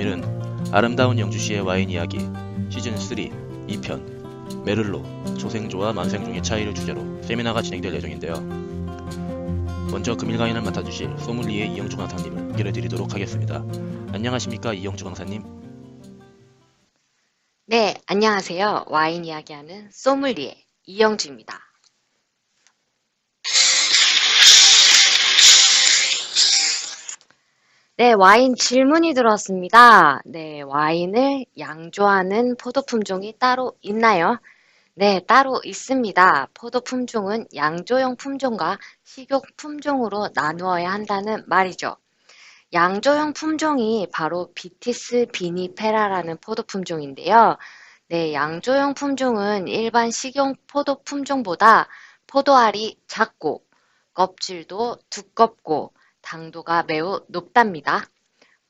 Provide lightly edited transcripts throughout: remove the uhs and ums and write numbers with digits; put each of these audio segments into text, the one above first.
오늘은 아름다운 영주시의 와인 이야기 시즌3 2편 메를로, 조생조와 만생종의 차이를 주제로 세미나가 진행될 예정인데요. 먼저 금일 강연을 맡아주실 소믈리에 이영주 강사님을 연결해드리도록 하겠습니다. 안녕하십니까, 이영주 강사님? 네, 안녕하세요. 와인 이야기하는 소믈리에 이영주입니다. 네, 와인 질문이 들어왔습니다. 네, 와인을 양조하는 포도 품종이 따로 있나요? 네, 따로 있습니다. 포도 품종은 양조용 품종과 식용 품종으로 나누어야 한다는 말이죠. 양조용 품종이 바로 비티스 비니페라라는 포도 품종인데요. 네, 양조용 품종은 일반 식용 포도 품종보다 포도알이 작고 껍질도 두껍고 당도가 매우 높답니다.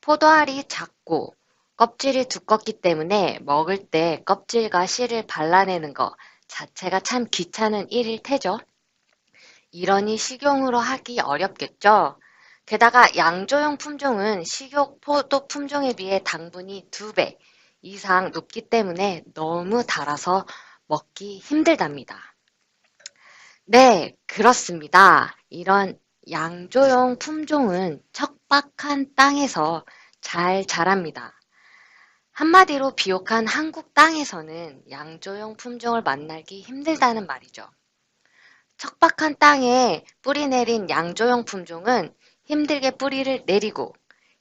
포도알이 작고 껍질이 두껍기 때문에 먹을 때 껍질과 씨를 발라내는 것 자체가 참 귀찮은 일일 테죠. 이러니 식용으로 하기 어렵겠죠. 게다가 양조용 품종은 식용 포도 품종에 비해 당분이 2배 이상 높기 때문에 너무 달아서 먹기 힘들답니다. 네, 그렇습니다. 이런 양조용 품종은 척박한 땅에서 잘 자랍니다. 한마디로 비옥한 한국 땅에서는 양조용 품종을 만나기 힘들다는 말이죠. 척박한 땅에 뿌리 내린 양조용 품종은 힘들게 뿌리를 내리고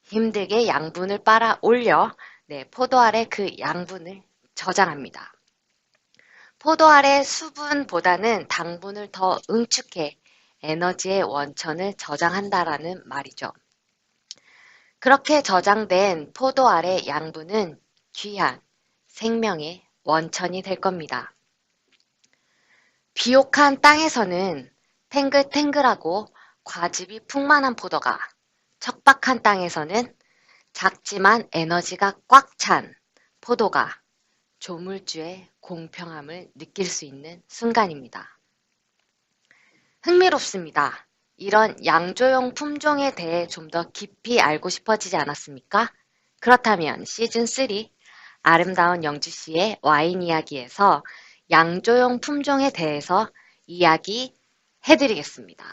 힘들게 양분을 빨아 올려 포도알의 그 양분을 저장합니다. 포도알의 수분보다는 당분을 더 응축해 에너지의 원천을 저장한다라는 말이죠. 그렇게 저장된 포도알의 양분은 귀한 생명의 원천이 될 겁니다. 비옥한 땅에서는 탱글탱글하고 과즙이 풍만한 포도가, 척박한 땅에서는 작지만 에너지가 꽉 찬 포도가 조물주의 공평함을 느낄 수 있는 순간입니다. 흥미롭습니다. 이런 양조용 품종에 대해 좀 더 깊이 알고 싶어지지 않았습니까? 그렇다면 시즌3 아름다운 영주시의 와인 이야기에서 양조용 품종에 대해서 이야기해드리겠습니다.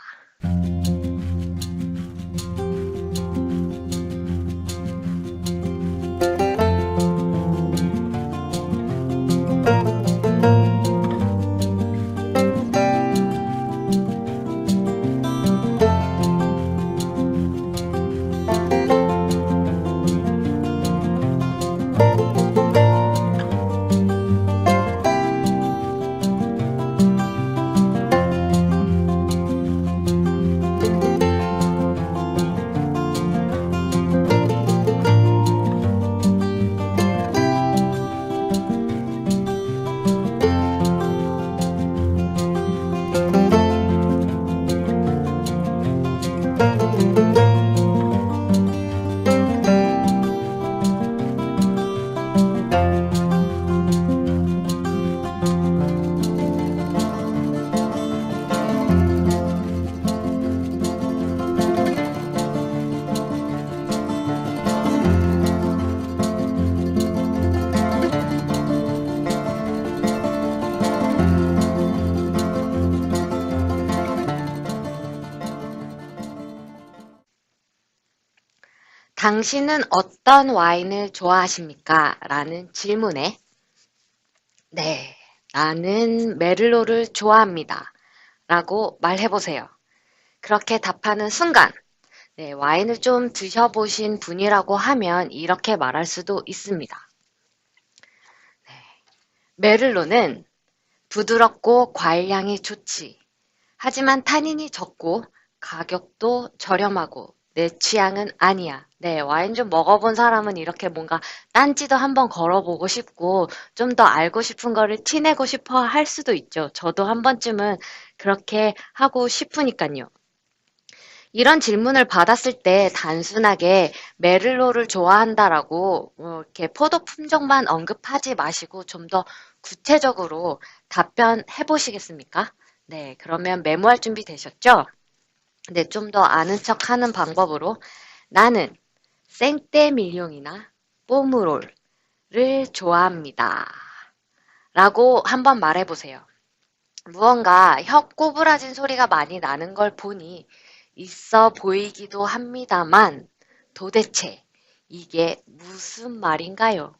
당신은 어떤 와인을 좋아하십니까? 라는 질문에 네, 나는 메를로를 좋아합니다. 라고 말해보세요. 그렇게 답하는 순간 와인을 좀 드셔보신 분이라고 하면 이렇게 말할 수도 있습니다. 메를로는 부드럽고 과일향이 좋지. 하지만 타닌이 적고 가격도 저렴하고 내 취향은 아니야. 네, 와인 좀 먹어본 사람은 이렇게 뭔가 딴지도 한번 걸어보고 싶고 좀 더 알고 싶은 거를 티내고 싶어 할 수도 있죠. 저도 한 번쯤은 그렇게 하고 싶으니까요. 이런 질문을 받았을 때 단순하게 메를로를 좋아한다라고 이렇게 포도 품종만 언급하지 마시고 좀 더 구체적으로 답변해 보시겠습니까? 네, 그러면 메모할 준비 되셨죠? 네, 좀 더 아는 척 하는 방법으로 나는 생떼밀룡이나 뽀무롤을 좋아합니다. 라고 한번 말해보세요. 무언가 혀 꼬부라진 소리가 많이 나는 걸 보니 있어 보이기도 합니다만 도대체 이게 무슨 말인가요?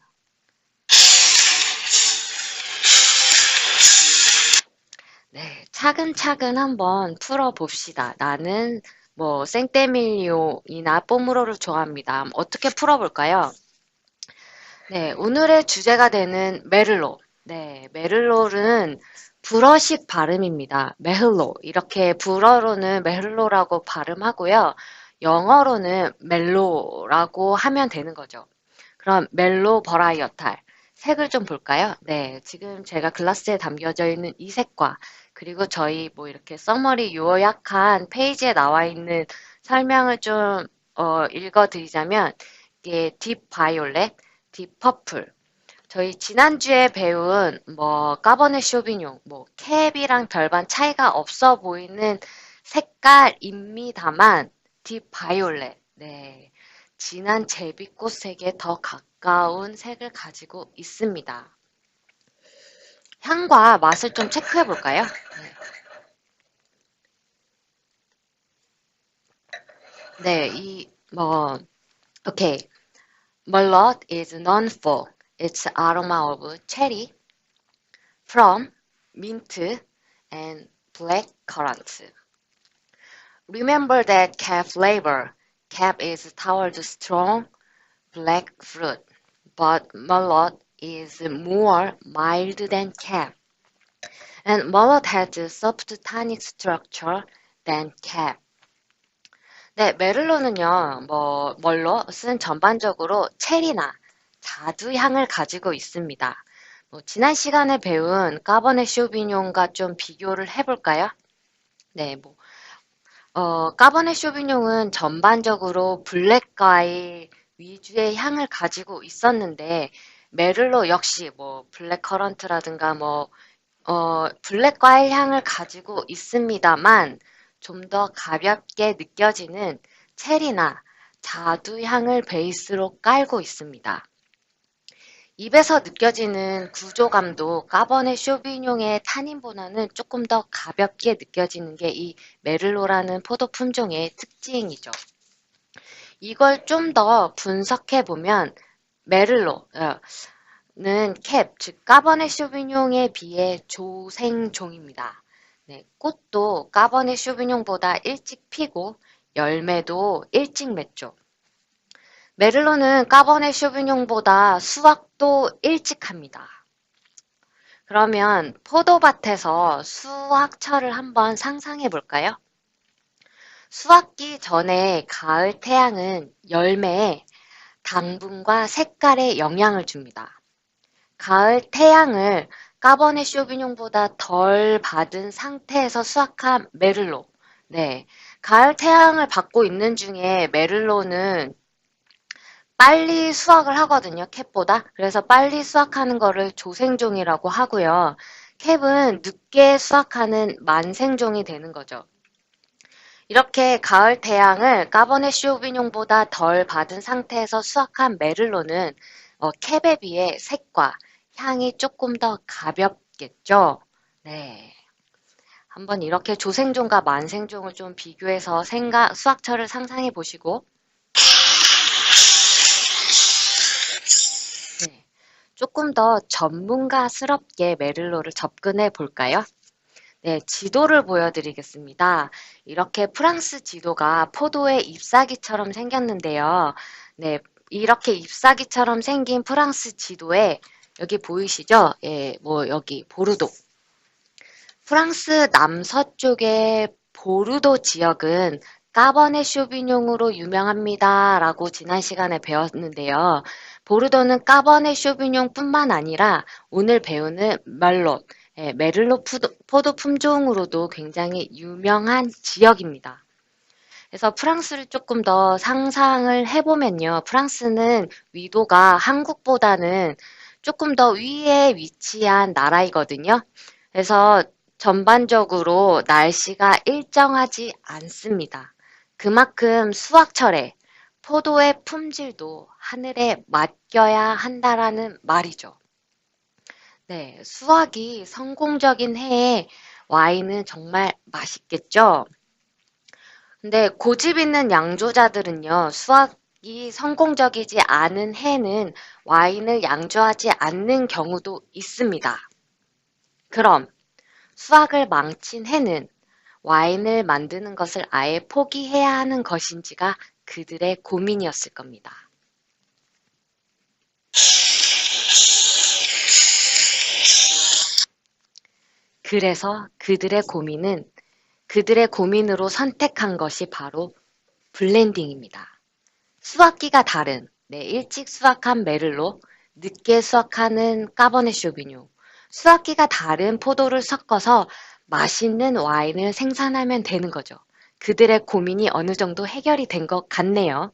네, 차근차근 한번 풀어봅시다. 나는 뭐 생떼밀리오이나 뽀무로를 좋아합니다. 어떻게 풀어볼까요? 네, 오늘의 주제가 되는 메를로. 네, 메를로는 불어식 발음입니다. 메흘로. 이렇게 불어로는 메흘로라고 발음하고요. 영어로는 멜로라고 하면 되는 거죠. 그럼 멜로 버라이어탈. 색을 좀 볼까요? 네, 지금 제가 글라스에 담겨져 있는 이 색과 그리고 저희 뭐 이렇게 써머리 요약한 페이지에 나와 있는 설명을 좀 읽어드리자면 이게 딥 바이올렛, 딥 퍼플. 저희 지난주에 배운 뭐 까버네 쇼비뇽, 뭐 캡이랑 별반 차이가 없어 보이는 색깔입니다만 딥 바이올렛. 네. 진한 제비꽃색에 더 가까운 색을 가지고 있습니다. 향과 맛을 좀 체크해 볼까요? 네, 오케이. Merlot is known for its aroma of cherry, plum, mint, and black currant. Remember that cab flavor. Cab is towards strong black fruit, but Merlot is more mild than cab. And Merlot has a soft tannic structure than cab. 네, 메를로는요, 멀롯은 전반적으로 체리나 자두 향을 가지고 있습니다. 지난 시간에 배운 까버네 쇼비뇽과 좀 비교를 해볼까요? 네, 까버네 쇼비뇽은 전반적으로 블랙 과일 위주의 향을 가지고 있었는데, 메를로 역시 블랙 커런트라든가 블랙 과일 향을 가지고 있습니다만, 좀 더 가볍게 느껴지는 체리나 자두 향을 베이스로 깔고 있습니다. 입에서 느껴지는 구조감도 까버네 쇼비뇽의 타닌보다는 조금 더 가볍게 느껴지는 게 이 메를로라는 포도 품종의 특징이죠. 이걸 좀 더 분석해 보면 메를로는 캡, 즉 까버네 쇼비뇽에 비해 조생종입니다. 네, 꽃도 까버네 쇼비뇽보다 일찍 피고 열매도 일찍 맺죠. 메를로는 까버네 쇼비뇽보다 수확도 일찍 합니다. 그러면 포도밭에서 수확철을 한번 상상해 볼까요? 수확기 전에 가을 태양은 열매에 당분과 색깔에 영향을 줍니다. 가을 태양을 까버네 쇼비뇽보다 덜 받은 상태에서 수확한 메를로. 네. 가을 태양을 받고 있는 중에 메를로는 빨리 수확을 하거든요, 캡보다. 그래서 빨리 수확하는 거를 조생종이라고 하고요. 캡은 늦게 수확하는 만생종이 되는 거죠. 이렇게 가을 태양을 까버네 쇼비뇽보다 덜 받은 상태에서 수확한 메를로는 캡에 비해 색과 향이 조금 더 가볍겠죠. 네. 한번 이렇게 조생종과 만생종을 좀 비교해서 수확철을 상상해 보시고, 네. 조금 더 전문가스럽게 메를로를 접근해 볼까요? 네, 지도를 보여드리겠습니다. 이렇게 프랑스 지도가 포도의 잎사귀처럼 생겼는데요. 네, 이렇게 잎사귀처럼 생긴 프랑스 지도에 여기 보이시죠? 예, 여기 보르도. 프랑스 남서쪽의 보르도 지역은 까버네 쇼비뇽으로 유명합니다. 라고 지난 시간에 배웠는데요. 보르도는 까버네 쇼비뇽뿐만 아니라 오늘 배우는 멜롯, 메를로 포도 품종으로도 굉장히 유명한 지역입니다. 그래서 프랑스를 조금 더 상상을 해보면요. 프랑스는 위도가 한국보다는 조금 더 위에 위치한 나라이거든요. 그래서 전반적으로 날씨가 일정하지 않습니다. 그만큼 수확철에 포도의 품질도 하늘에 맡겨야 한다라는 말이죠. 네, 수확이 성공적인 해에 와인은 정말 맛있겠죠? 근데 고집 있는 양조자들은요, 수확이 성공적이지 않은 해는 와인을 양조하지 않는 경우도 있습니다. 그럼 수확을 망친 해는 와인을 만드는 것을 아예 포기해야 하는 것인지가 그들의 고민이었을 겁니다. 그래서 그들의 고민으로 선택한 것이 바로 블렌딩입니다. 수확기가 다른, 일찍 수확한 메를로, 늦게 수확하는 까버네 쇼비뇽, 수확기가 다른 포도를 섞어서 맛있는 와인을 생산하면 되는 거죠. 그들의 고민이 어느 정도 해결이 된 것 같네요.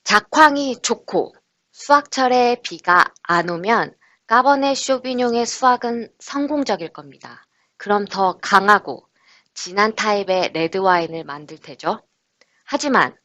작황이 좋고 수확철에 비가 안 오면 까버네 쇼비뇽의 수확은 성공적일 겁니다. 그럼 더 강하고 진한 타입의 레드와인을 만들 테죠. 하지만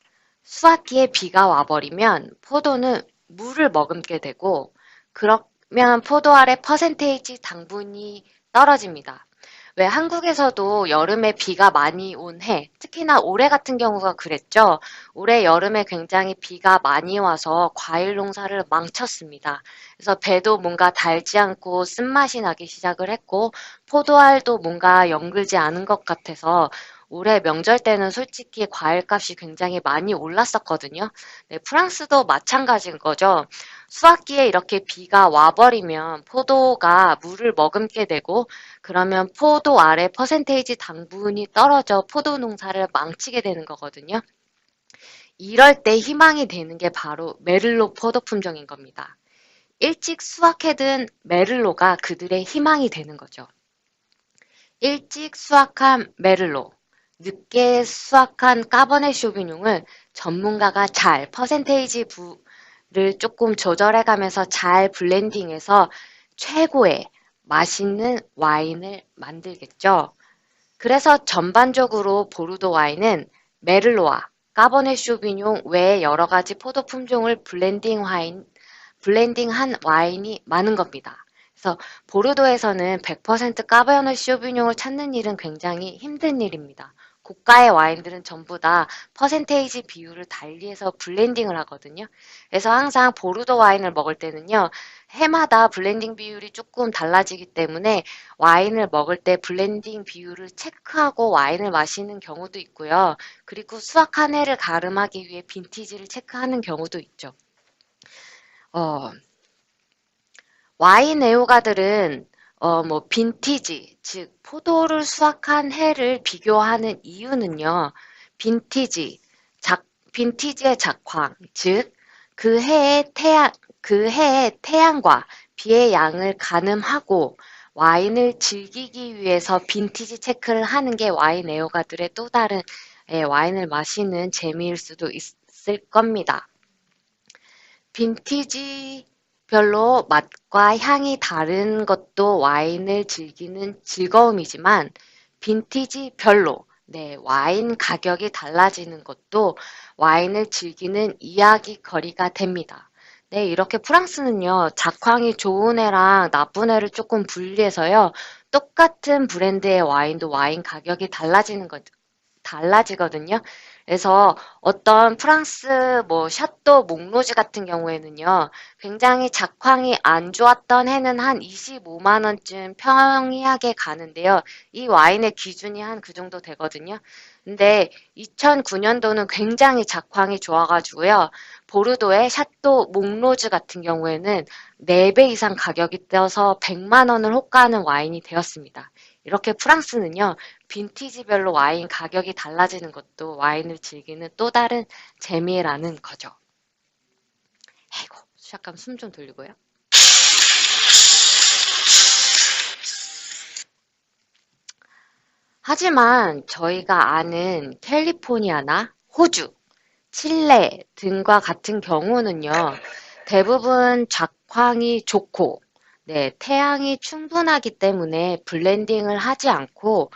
수확기에 비가 와버리면 포도는 물을 머금게 되고 그러면 포도알의 퍼센테이지 당분이 떨어집니다. 왜 한국에서도 여름에 비가 많이 온 해, 특히나 올해 같은 경우가 그랬죠. 올해 여름에 굉장히 비가 많이 와서 과일 농사를 망쳤습니다. 그래서 배도 뭔가 달지 않고 쓴맛이 나기 시작을 했고 포도알도 뭔가 연글지 않은 것 같아서 올해 명절 때는 솔직히 과일값이 굉장히 많이 올랐었거든요. 네, 프랑스도 마찬가지인 거죠. 수확기에 이렇게 비가 와버리면 포도가 물을 머금게 되고 그러면 포도 알의 퍼센테이지 당분이 떨어져 포도 농사를 망치게 되는 거거든요. 이럴 때 희망이 되는 게 바로 메를로 포도 품종인 겁니다. 일찍 수확해둔 메를로가 그들의 희망이 되는 거죠. 일찍 수확한 메를로, 늦게 수확한 까버네 쇼비뇽을 전문가가 잘 퍼센테이지 부를 조금 조절해가면서 잘 블렌딩해서 최고의 맛있는 와인을 만들겠죠. 그래서 전반적으로 보르도 와인은 메를로와 까버네 쇼비뇽 외에 여러 가지 포도 품종을 블렌딩한 와인이 많은 겁니다. 그래서 보르도에서는 100% 까베르네 쇼비뇽을 찾는 일은 굉장히 힘든 일입니다. 고가의 와인들은 전부 다 퍼센테이지 비율을 달리해서 블렌딩을 하거든요. 그래서 항상 보르도 와인을 먹을 때는요, 해마다 블렌딩 비율이 조금 달라지기 때문에 와인을 먹을 때 블렌딩 비율을 체크하고 와인을 마시는 경우도 있고요. 그리고 수확한 해를 가름하기 위해 빈티지를 체크하는 경우도 있죠. 와인 애호가들은 빈티지, 즉 포도를 수확한 해를 비교하는 이유는요. 빈티지의 작황, 즉 그 해의 태양과 비의 양을 가늠하고 와인을 즐기기 위해서 빈티지 체크를 하는 게 와인 애호가들의 또 다른 와인을 마시는 재미일 수도 있을 겁니다. 빈티지별로 맛과 향이 다른 것도 와인을 즐기는 즐거움이지만 빈티지별로 와인 가격이 달라지는 것도 와인을 즐기는 이야기거리가 됩니다. 네, 이렇게 프랑스는요, 작황이 좋은 애랑 나쁜 애를 조금 분리해서요, 똑같은 브랜드의 와인도 와인 가격이 달라지거든요. 그래서 어떤 프랑스 샤또 몽로즈 같은 경우에는요, 굉장히 작황이 안 좋았던 해는 한 25만 원쯤 평이하게 가는데요. 이 와인의 기준이 한 그 정도 되거든요. 근데 2009년도는 굉장히 작황이 좋아가지고요. 보르도의 샤또 몽로즈 같은 경우에는 4배 이상 가격이 뛰어서 100만 원을 호가하는 와인이 되었습니다. 이렇게 프랑스는요, 빈티지별로 와인 가격이 달라지는 것도 와인을 즐기는 또 다른 재미라는 거죠. 아이고, 잠깐 숨 좀 돌리고요. 하지만 저희가 아는 캘리포니아나 호주, 칠레 등과 같은 경우는요, 대부분 작황이 좋고, 태양이 충분하기 때문에 블렌딩을 하지 않고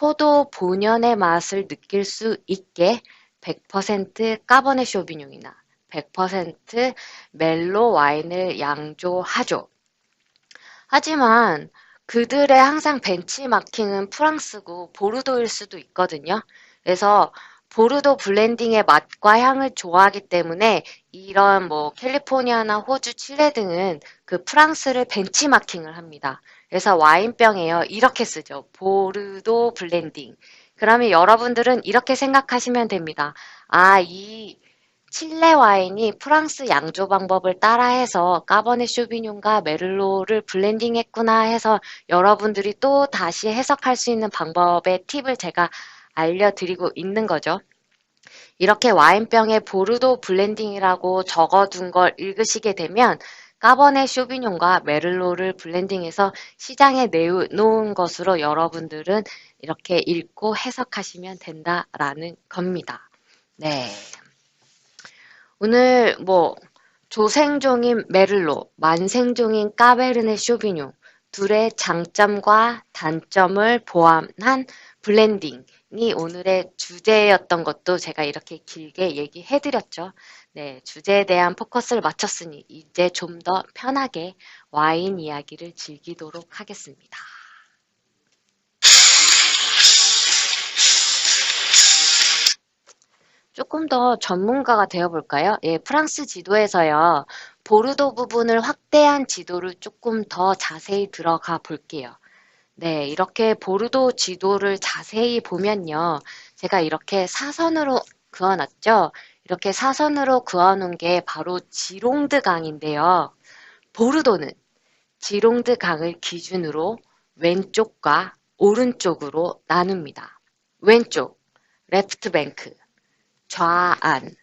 포도 본연의 맛을 느낄 수 있게 100% 까버네 쇼비뇽이나 100% 멜로 와인을 양조하죠. 하지만 그들의 항상 벤치마킹은 프랑스고 보르도일 수도 있거든요. 그래서 보르도 블렌딩의 맛과 향을 좋아하기 때문에 이런 뭐 캘리포니아나 호주, 칠레 등은 그 프랑스를 벤치마킹을 합니다. 그래서 와인병에요. 이렇게 쓰죠. 보르도 블렌딩. 그러면 여러분들은 이렇게 생각하시면 됩니다. 아, 이 칠레 와인이 프랑스 양조 방법을 따라해서 까버네 쇼비뇽과 메를로를 블렌딩했구나 해서 여러분들이 또 다시 해석할 수 있는 방법의 팁을 제가 알려드리고 있는 거죠. 이렇게 와인병에 보르도 블렌딩이라고 적어둔 걸 읽으시게 되면 까버네 쇼비뇽과 메를로를 블렌딩해서 시장에 내놓은 것으로 여러분들은 이렇게 읽고 해석하시면 된다라는 겁니다. 네. 오늘 뭐 조생종인 메를로, 만생종인 까베르네 쇼비뇽 둘의 장점과 단점을 포함한 블렌딩이 오늘의 주제였던 것도 제가 이렇게 길게 얘기해드렸죠. 네, 주제에 대한 포커스를 맞췄으니 이제 좀 더 편하게 와인 이야기를 즐기도록 하겠습니다. 조금 더 전문가가 되어볼까요? 예, 프랑스 지도에서요, 보르도 부분을 확대한 지도를 조금 더 자세히 들어가 볼게요. 네, 이렇게 보르도 지도를 자세히 보면요, 제가 이렇게 사선으로 그어놨죠? 이렇게 사선으로 그어놓은 게 바로 지롱드 강인데요. 보르도는 지롱드 강을 기준으로 왼쪽과 오른쪽으로 나눕니다. 왼쪽, 레프트 뱅크, 좌안.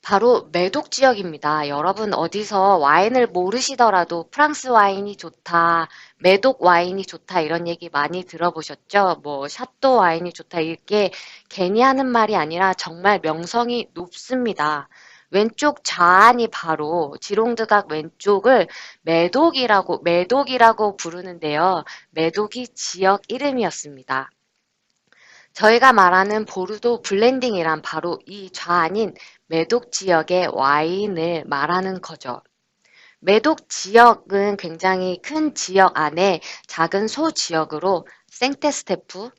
바로 매독 지역입니다. 여러분 어디서 와인을 모르시더라도 프랑스 와인이 좋다, 매독 와인이 좋다 이런 얘기 많이 들어보셨죠? 뭐 샤또 와인이 좋다 이게 괜히 하는 말이 아니라 정말 명성이 높습니다. 왼쪽 좌안이 바로 지롱드각 왼쪽을 매독이라고 부르는데요. 매독이 지역 이름이었습니다. 저희가 말하는 보르도 블렌딩이란 바로 이 좌안인 매독 지역의 와인을 말하는 거죠. 매독 지역은 굉장히 큰 지역 안에 작은 소지역으로 생테스테프,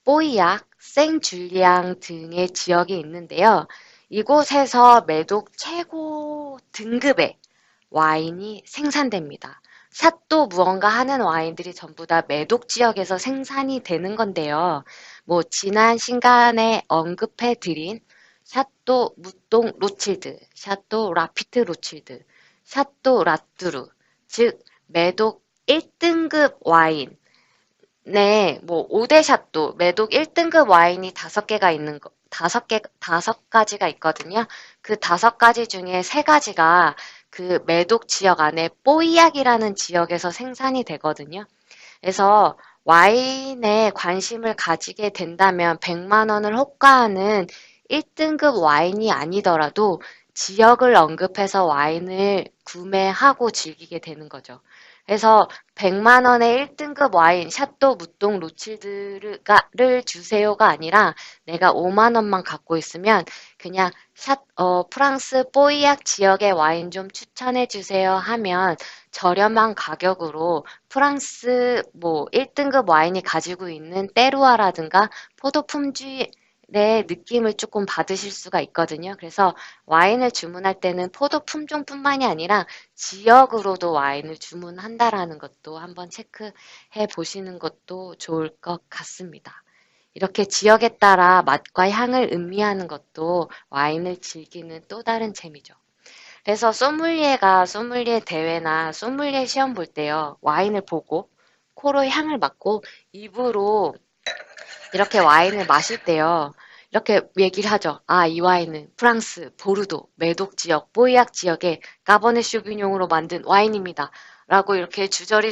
뽀이약, 생줄리앙 등의 지역이 있는데요. 이곳에서 매독 최고 등급의 와인이 생산됩니다. 샷도 무언가 하는 와인들이 전부 다 매독 지역에서 생산이 되는 건데요. 뭐 지난 시간에 언급해 드린 샤또 무똥 로칠드, 샤또 라피트 로칠드, 샤또 라뚜르, 즉 매독 1등급 와인. 네, 뭐 5대 샤또, 매독 1등급 와인이 5개가 있는 거, 5가지가 있거든요. 그 5가지 중에 3가지가 그 매독 지역 안에 뽀이약이라는 지역에서 생산이 되거든요. 그래서 와인에 관심을 가지게 된다면 100만 원을 호가하는 1등급 와인이 아니더라도 지역을 언급해서 와인을 구매하고 즐기게 되는 거죠. 그래서 100만 원의 1등급 와인 샤또 무똥 로칠드를 주세요가 아니라 내가 5만 원만 갖고 있으면 그냥 프랑스 뽀이약 지역의 와인 좀 추천해 주세요 하면 저렴한 가격으로 프랑스 뭐 1등급 와인이 가지고 있는 때루아라든가 포도 품질의 느낌을 조금 받으실 수가 있거든요. 그래서 와인을 주문할 때는 포도 품종뿐만이 아니라 지역으로도 와인을 주문한다라는 것도 한번 체크해 보시는 것도 좋을 것 같습니다. 이렇게 지역에 따라 맛과 향을 음미하는 것도 와인을 즐기는 또 다른 재미죠. 그래서 소믈리에가 소믈리에 대회나 소믈리에 시험 볼 때요. 와인을 보고 코로 향을 맡고 입으로 이렇게 와인을 마실 때요. 이렇게 얘기를 하죠. 아, 이 와인은 프랑스, 보르도, 매독 지역, 뽀이약 지역의 까버네 쇼비뇽으로 만든 와인입니다. 라고 이렇게 주저리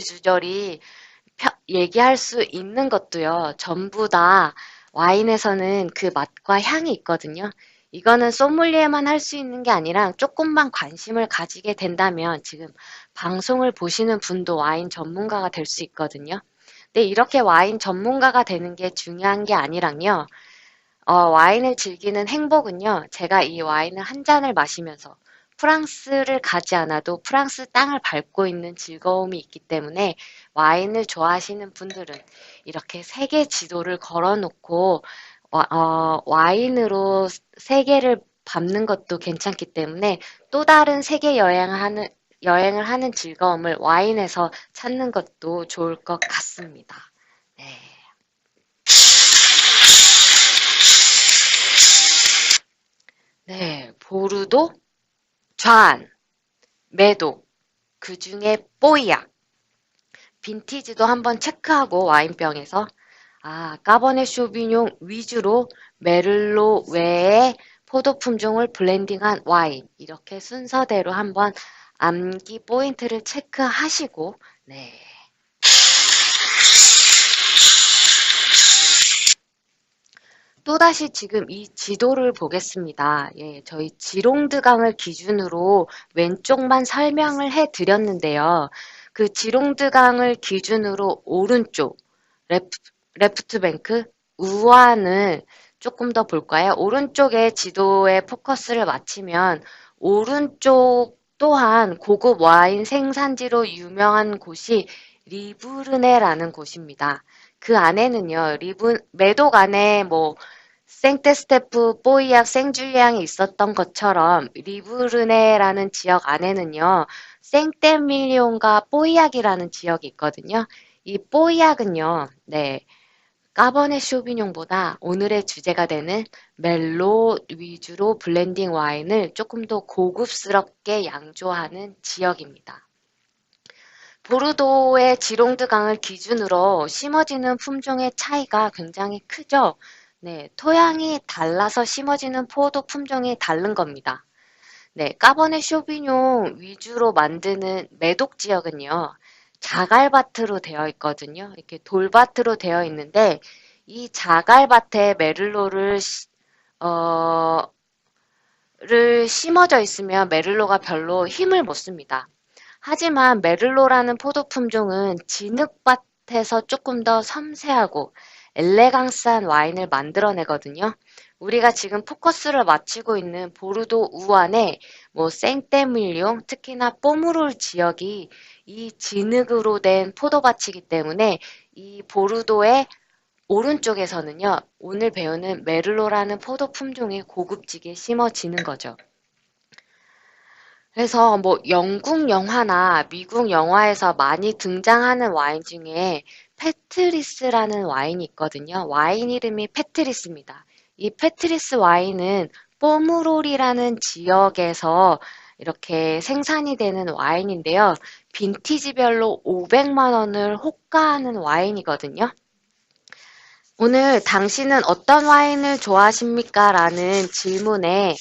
얘기할 수 있는 것도요. 전부 다 와인에서는 그 맛과 향이 있거든요. 이거는 소믈리에만 할 수 있는 게 아니라 조금만 관심을 가지게 된다면 지금 방송을 보시는 분도 와인 전문가가 될 수 있거든요. 네, 이렇게 와인 전문가가 되는 게 중요한 게 아니랑요. 와인을 즐기는 행복은요, 제가 이 와인을 한 잔을 마시면서 프랑스를 가지 않아도 프랑스 땅을 밟고 있는 즐거움이 있기 때문에 와인을 좋아하시는 분들은 이렇게 세계 지도를 걸어놓고 와인으로 세계를 밟는 것도 괜찮기 때문에 또 다른 세계 여행을 하는 즐거움을 와인에서 찾는 것도 좋을 것 같습니다. 네. 네, 보르도, 좌안, 메독, 그 중에 뽀이약, 빈티지도 한번 체크하고 와인병에서 까버네 쇼비뇽 위주로 메를로 외에 포도 품종을 블렌딩한 와인 이렇게 순서대로 한번 암기 포인트를 체크하시고 네. 또다시 지금 이 지도를 보겠습니다. 예, 저희 지롱드강을 기준으로 왼쪽만 설명을 해 드렸는데요. 그 지롱드강을 기준으로 오른쪽, 레프트 뱅크, 우한을 조금 더 볼까요? 오른쪽에 지도에 포커스를 맞추면 오른쪽 또한 고급 와인 생산지로 유명한 곳이 리브르네라는 곳입니다. 그 안에는요, 메독 안에 뭐 생테스테프, 뽀이약, 생줄리앙이 있었던 것처럼 리브르네라는 지역 안에는요, 생떼밀리온과 뽀이약이라는 지역이 있거든요. 이 뽀이약은요, 네, 까버네 쇼비뇽보다 오늘의 주제가 되는 멜로 위주로 블렌딩 와인을 조금 더 고급스럽게 양조하는 지역입니다. 보르도의 지롱드강을 기준으로 심어지는 품종의 차이가 굉장히 크죠. 네, 토양이 달라서 심어지는 포도 품종이 다른 겁니다. 네, 까버네 쇼비뇽 위주로 만드는 메독 지역은요, 자갈밭으로 되어 있거든요. 이렇게 돌밭으로 되어 있는데, 이 자갈밭에 메를로를 심어져 있으면 메를로가 별로 힘을 못 씁니다. 하지만 메를로라는 포도 품종은 진흙밭에서 조금 더 섬세하고 엘레강스한 와인을 만들어내거든요. 우리가 지금 포커스를 맞추고 있는 보르도 우안의 생떼밀뇽, 특히나 뽀무롤 지역이 이 진흙으로 된 포도밭이기 때문에 이 보르도의 오른쪽에서는요, 오늘 배우는 메를로라는 포도 품종이 고급지게 심어지는 거죠. 그래서 영국 영화나 미국 영화에서 많이 등장하는 와인 중에 페트리스라는 와인이 있거든요. 와인 이름이 페트리스입니다. 이 페트리스 와인은 뽀무롤이라는 지역에서 이렇게 생산이 되는 와인인데요. 빈티지별로 500만 원을 호가하는 와인이거든요. 오늘 당신은 어떤 와인을 좋아하십니까? 라는 질문에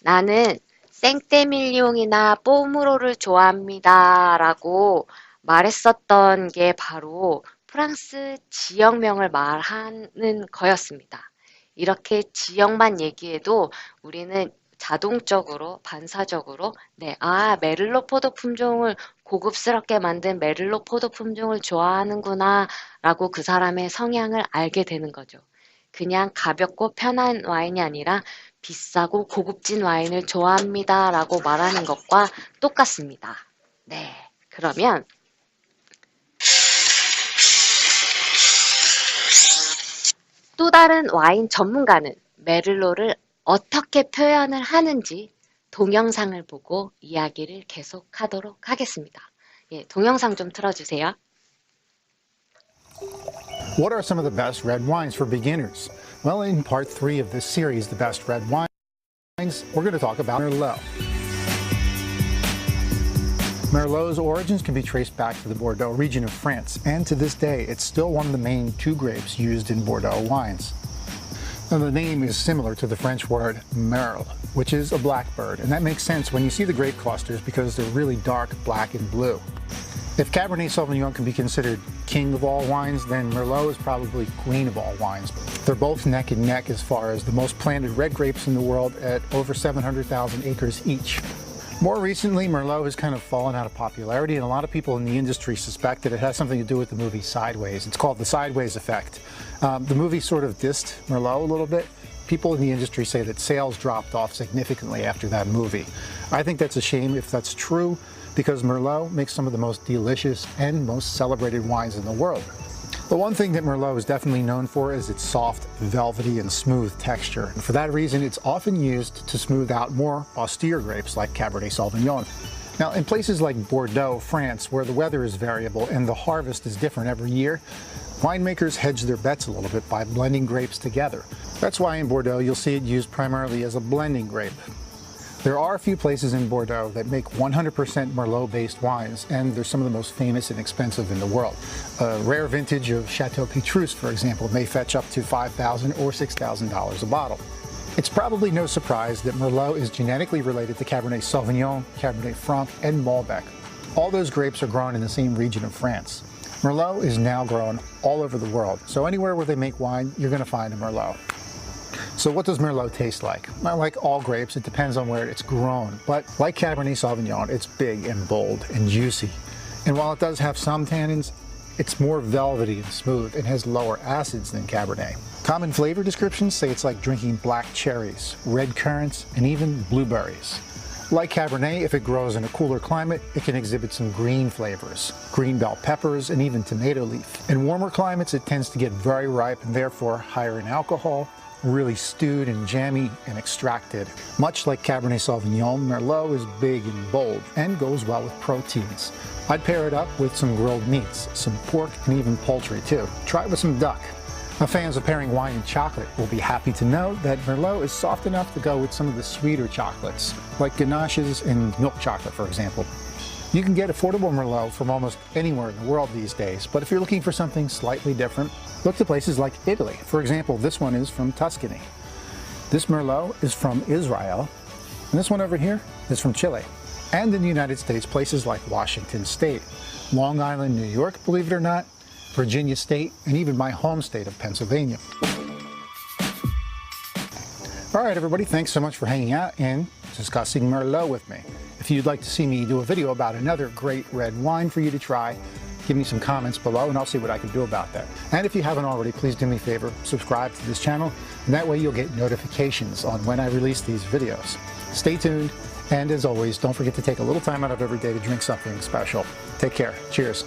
나는 생떼밀뇽이나 뽀무로를 좋아합니다. 라고 말했었던 게 바로 프랑스 지역명을 말하는 거였습니다. 이렇게 지역만 얘기해도 우리는 자동적으로, 반사적으로, 메를로 포도 품종을 고급스럽게 만든 메를로 포도 품종을 좋아하는구나, 라고 그 사람의 성향을 알게 되는 거죠. 그냥 가볍고 편한 와인이 아니라 비싸고 고급진 와인을 좋아합니다, 라고 말하는 것과 똑같습니다. 네, 그러면 또 다른 와인 전문가는 메를로를 어떻게 표현을 하는지 동영상을 보고 이야기를 계속하도록 하겠습니다. 예, 동영상 좀 틀어주세요. What are some of the best red wines for beginners? Well, in part 3 of this series, The Best Red Wines, we're going to talk about Merlot. Merlot's origins can be traced back to the Bordeaux region of France, and to this day, it's still one of the main two grapes used in Bordeaux wines. Now, the name is similar to the French word merle, which is a blackbird, and that makes sense when you see the grape clusters because they're really dark black and blue. If Cabernet Sauvignon can be considered king of all wines, then Merlot is probably queen of all wines. They're both neck and neck as far as the most planted red grapes in the world at over 700,000 acres each. More recently, Merlot has kind of fallen out of popularity, and a lot of people in the industry suspect that it has something to do with the movie Sideways. It's called the Sideways effect. The movie sort of dissed Merlot a little bit. People in the industry say that sales dropped off significantly after that movie. I think that's a shame if that's true, because Merlot makes some of the most delicious and most celebrated wines in the world. The one thing that Merlot is definitely known for is its soft, velvety, and smooth texture. And for that reason, it's often used to smooth out more austere grapes like Cabernet Sauvignon. Now, in places like Bordeaux, France, where the weather is variable and the harvest is different every year, winemakers hedge their bets a little bit by blending grapes together. That's why in Bordeaux you'll see it used primarily as a blending grape. There are a few places in Bordeaux that make 100% Merlot-based wines, and they're some of the most famous and expensive in the world. A rare vintage of Chateau Petrus, for example, may fetch up to $5,000 or $6,000 a bottle. It's probably no surprise that Merlot is genetically related to Cabernet Sauvignon, Cabernet Franc, and Malbec. All those grapes are grown in the same region of France. Merlot is now grown all over the world, so anywhere where they make wine, you're going to find a Merlot. So what does Merlot taste like? Well, like all grapes, it depends on where it's grown, but like Cabernet Sauvignon, it's big and bold and juicy. And while it does have some tannins, it's more velvety and smooth and has lower acids than Cabernet. Common flavor descriptions say it's like drinking black cherries, red currants, and even blueberries. Like Cabernet, if it grows in a cooler climate, it can exhibit some green flavors, green bell peppers, and even tomato leaf. In warmer climates, it tends to get very ripe and therefore higher in alcohol, really stewed and jammy and extracted. Much like Cabernet Sauvignon, Merlot is big and bold and goes well with proteins. I'd pair it up with some grilled meats, some pork, and even poultry too. Try it with some duck. Now, fans of pairing wine and chocolate will be happy to know that Merlot is soft enough to go with some of the sweeter chocolates, like ganaches and milk chocolate, for example. You can get affordable Merlot from almost anywhere in the world these days, but if you're looking for something slightly different, look to places like Italy. For example, this one is from Tuscany. This Merlot is from Israel, and this one over here is from Chile. And in the United States, places like Washington State, Long Island, New York, believe it or not, Virginia State, and even my home state of Pennsylvania. All right, everybody, thanks so much for hanging out and discussing Merlot with me. If you'd like to see me do a video about another great red wine for you to try, give me some comments below and I'll see what I can do about that. And if you haven't already, please do me a favor, subscribe to this channel, and that way you'll get notifications on when I release these videos. Stay tuned, and as always, don't forget to take a little time out of every day to drink something special. Take care. Cheers.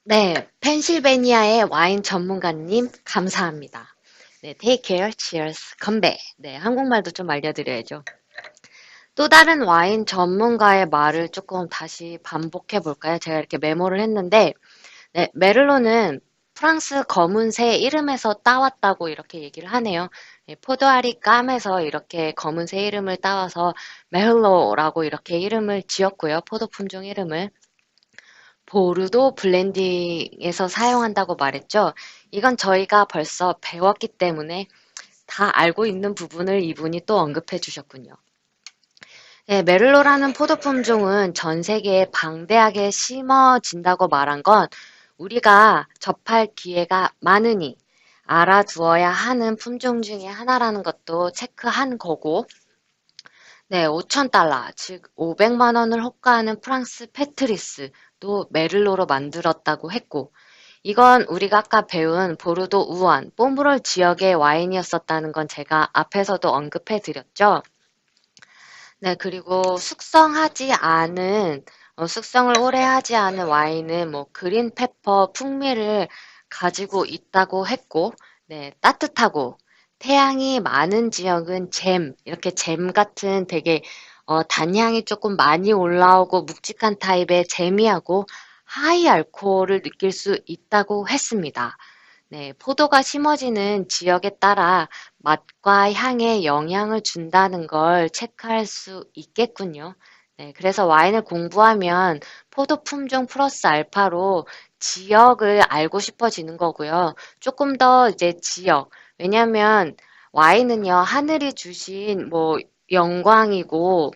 네, 펜실베니아의 와인 전문가님 감사합니다. 네, take care, cheers, 건배. 네, 한국말도 좀 알려드려야죠. 또 다른 와인 전문가의 말을 조금 다시 반복해 볼까요? 제가 이렇게 메모를 했는데, 네, 메를로는 프랑스 검은 새 이름에서 따왔다고 이렇게 얘기를 하네요. 네, 포도알이 까매서 이렇게 검은 새 이름을 따와서 메를로라고 이렇게 이름을 지었고요. 포도 품종 이름을. 보르도 블렌딩에서 사용한다고 말했죠. 이건 저희가 벌써 배웠기 때문에 다 알고 있는 부분을 이분이 또 언급해 주셨군요. 네, 메를로라는 포도 품종은 전 세계에 방대하게 심어진다고 말한 건 우리가 접할 기회가 많으니 알아두어야 하는 품종 중에 하나라는 것도 체크한 거고, 네, 5,000달러, 즉 500만 원을 호가하는 프랑스 페트리스도 메를로로 만들었다고 했고, 이건 우리가 아까 배운 보르도 우안, 뽀므롤 지역의 와인이었었다는 건 제가 앞에서도 언급해 드렸죠. 네, 그리고 숙성을 오래 하지 않은 와인은 뭐 그린 페퍼 풍미를 가지고 있다고 했고, 네, 따뜻하고 태양이 많은 지역은 이렇게 잼 같은 되게 단향이 조금 많이 올라오고 묵직한 타입의 잼이하고 하이 알코올을 느낄 수 있다고 했습니다. 네, 포도가 심어지는 지역에 따라 맛과 향에 영향을 준다는 걸 체크할 수 있겠군요. 네, 그래서 와인을 공부하면 포도 품종 플러스 알파로 지역을 알고 싶어지는 거고요. 조금 더 이제 왜냐면 와인은요, 하늘이 주신 뭐 영광이고,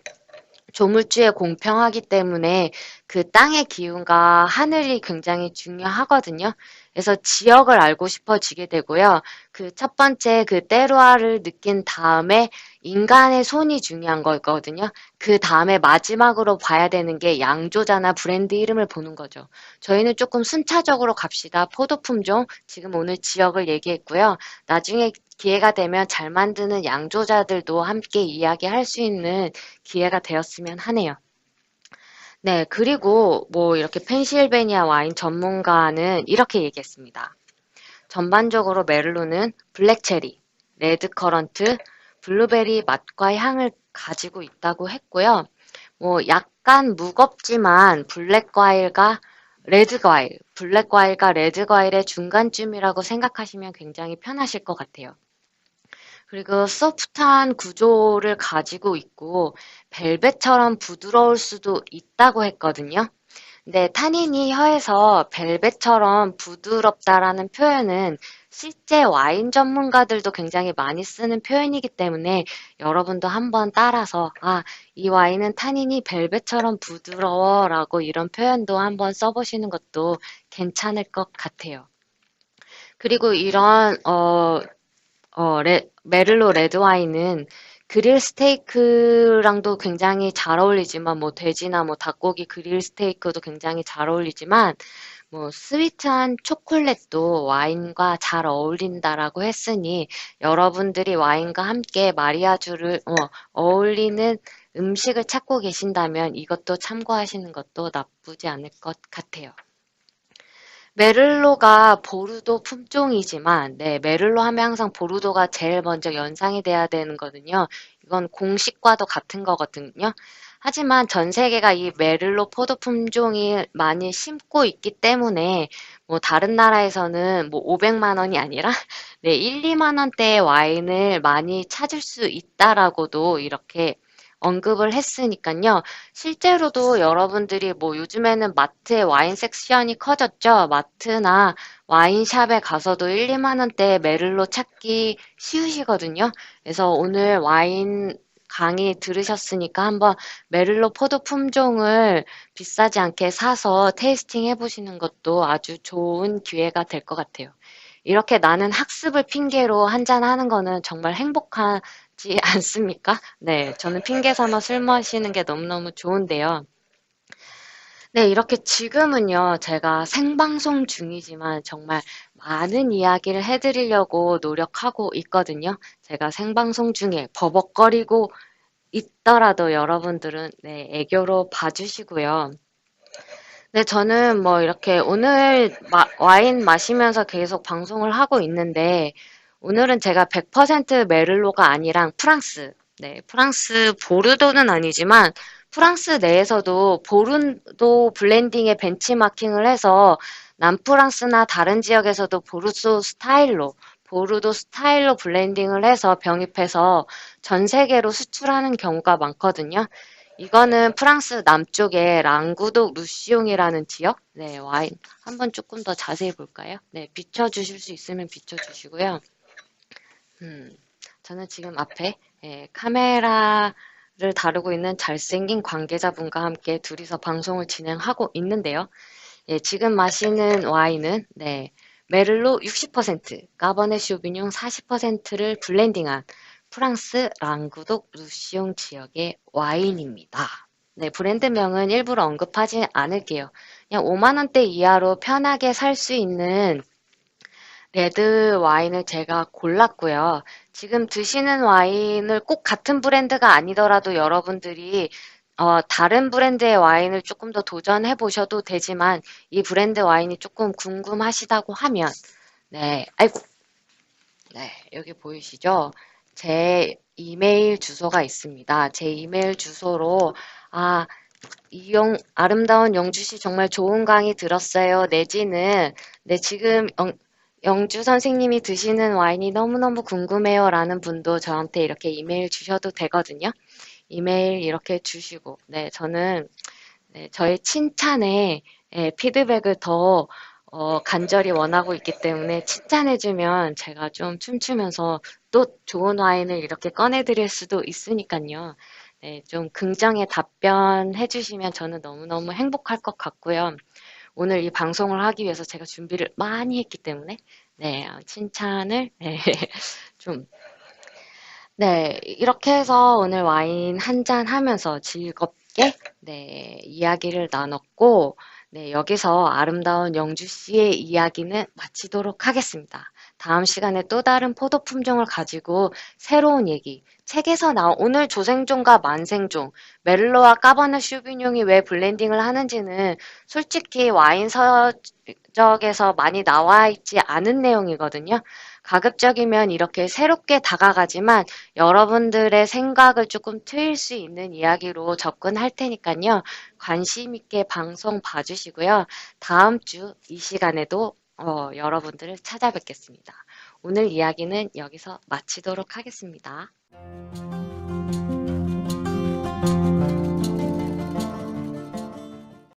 조물주에 공평하기 때문에 그 땅의 기운과 하늘이 굉장히 중요하거든요. 그래서 지역을 알고 싶어지게 되고요. 그 첫 번째 그 때루아를 느낀 다음에 인간의 손이 중요한 거거든요. 그 다음에 마지막으로 봐야 되는 게 양조자나 브랜드 이름을 보는 거죠. 저희는 조금 순차적으로 갑시다. 포도 품종, 지금 오늘 지역을 얘기했고요. 나중에 기회가 되면 잘 만드는 양조자들도 함께 이야기할 수 있는 기회가 되었으면 하네요. 네, 그리고 뭐 이렇게 펜실베니아 와인 전문가는 이렇게 얘기했습니다. 전반적으로 메를로는 블랙체리, 레드커런트, 블루베리 맛과 향을 가지고 있다고 했고요. 뭐 약간 무겁지만 블랙 과일과 레드 과일의 중간쯤이라고 생각하시면 굉장히 편하실 것 같아요. 그리고 소프트한 구조를 가지고 있고 벨벳처럼 부드러울 수도 있다고 했거든요. 근데 타닌이 혀에서 벨벳처럼 부드럽다라는 표현은 실제 와인 전문가들도 굉장히 많이 쓰는 표현이기 때문에 여러분도 한번 따라서 이 와인은 타닌이 벨벳처럼 부드러워라고 이런 표현도 한번 써보시는 것도 괜찮을 것 같아요. 그리고 이런 메를로 레드 와인은 그릴 스테이크랑도 굉장히 잘 어울리지만 뭐 돼지나 뭐 닭고기 그릴 스테이크도 굉장히 잘 어울리지만 뭐 스위트한 초콜릿도 와인과 잘 어울린다라고 했으니 여러분들이 와인과 함께 마리아주를 어울리는 음식을 찾고 계신다면 이것도 참고하시는 것도 나쁘지 않을 것 같아요. 메를로가 보르도 품종이지만, 메를로 하면 항상 보르도가 제일 먼저 연상이 돼야 되는 거거든요. 이건 공식과도 같은 거거든요. 하지만 전 세계가 이 메를로 포도 품종이 많이 심고 있기 때문에, 뭐 다른 나라에서는 뭐 500만 원이 아니라, 1, 2만 원대의 와인을 많이 찾을 수 있다라고도 이렇게 언급을 했으니까요. 실제로도 여러분들이 뭐 요즘에는 마트에 와인 섹션이 커졌죠. 마트나 와인샵에 가서도 1, 2만 원대 메를로 찾기 쉬우시거든요. 그래서 오늘 와인 강의 들으셨으니까 한번 메를로 포도 품종을 비싸지 않게 사서 테이스팅 해보시는 것도 아주 좋은 기회가 될 것 같아요. 이렇게 나는 학습을 핑계로 한잔하는 거는 정말 행복하지 않습니까? 네, 저는 핑계 삼아 술 마시는 게 너무너무 좋은데요. 네, 이렇게 지금은요, 제가 생방송 중이지만 정말 많은 이야기를 해드리려고 노력하고 있거든요. 제가 생방송 중에 버벅거리고 있더라도 여러분들은 애교로 봐주시고요. 네, 저는 뭐 이렇게 오늘 와인 마시면서 계속 방송을 하고 있는데 오늘은 제가 100% 메를로가 아니라 프랑스 보르도는 아니지만 프랑스 내에서도 보르도 블렌딩의 벤치마킹을 해서 남프랑스나 다른 지역에서도 보르도 스타일로 블렌딩을 해서 병입해서 전 세계로 수출하는 경우가 많거든요. 이거는 프랑스 남쪽의 랑구독 루시옹이라는 지역, 와인. 한번 조금 더 자세히 볼까요? 비춰주실 수 있으면 비춰주시고요. 저는 지금 앞에 카메라를 다루고 있는 잘생긴 관계자분과 함께 둘이서 방송을 진행하고 있는데요. 지금 마시는 와인은 메를로 60%, 까버네 쇼비뇽 40%를 블렌딩한 프랑스 랑구독 루시옹 지역의 와인입니다. 브랜드명은 일부러 언급하지 않을게요. 그냥 5만 원대 이하로 편하게 살 수 있는 레드 와인을 제가 골랐고요. 지금 드시는 와인을 꼭 같은 브랜드가 아니더라도 여러분들이 다른 브랜드의 와인을 조금 더 도전해 보셔도 되지만 이 브랜드 와인이 조금 궁금하시다고 하면 여기 보이시죠? 제 이메일 주소가 있습니다. 제 이메일 주소로 아름다운 영주씨 정말 좋은 강의 들었어요. 내지는 지금 영주 선생님이 드시는 와인이 너무너무 궁금해요 라는 분도 저한테 이렇게 이메일 주셔도 되거든요. 이메일 이렇게 주시고 저는 저의 칭찬에 피드백을 더 간절히 원하고 있기 때문에 칭찬해주면 제가 좀 춤추면서 또 좋은 와인을 이렇게 꺼내드릴 수도 있으니까요. 네, 좀 긍정의 답변해 주시면 저는 너무너무 행복할 것 같고요. 오늘 이 방송을 하기 위해서 제가 준비를 많이 했기 때문에, 네, 칭찬을, 네, 좀, 네, 이렇게 해서 오늘 와인 한 잔 하면서 즐겁게, 네, 이야기를 나눴고, 네, 여기서 아름다운 영주 씨의 이야기는 마치도록 하겠습니다. 다음 시간에 또 다른 포도 품종을 가지고 새로운 얘기, 책에서 나온 오늘 조생종과 만생종, 메를로와 까버네 슈비뇽이 왜 블렌딩을 하는지는 솔직히 와인 서적에서 많이 나와 있지 않은 내용이거든요. 가급적이면 이렇게 새롭게 다가가지만 여러분들의 생각을 조금 트일 수 있는 이야기로 접근할 테니까요. 관심 있게 방송 봐주시고요. 다음 주 이 시간에도 여러분들을 찾아뵙겠습니다. 오늘 이야기는 여기서 마치도록 하겠습니다.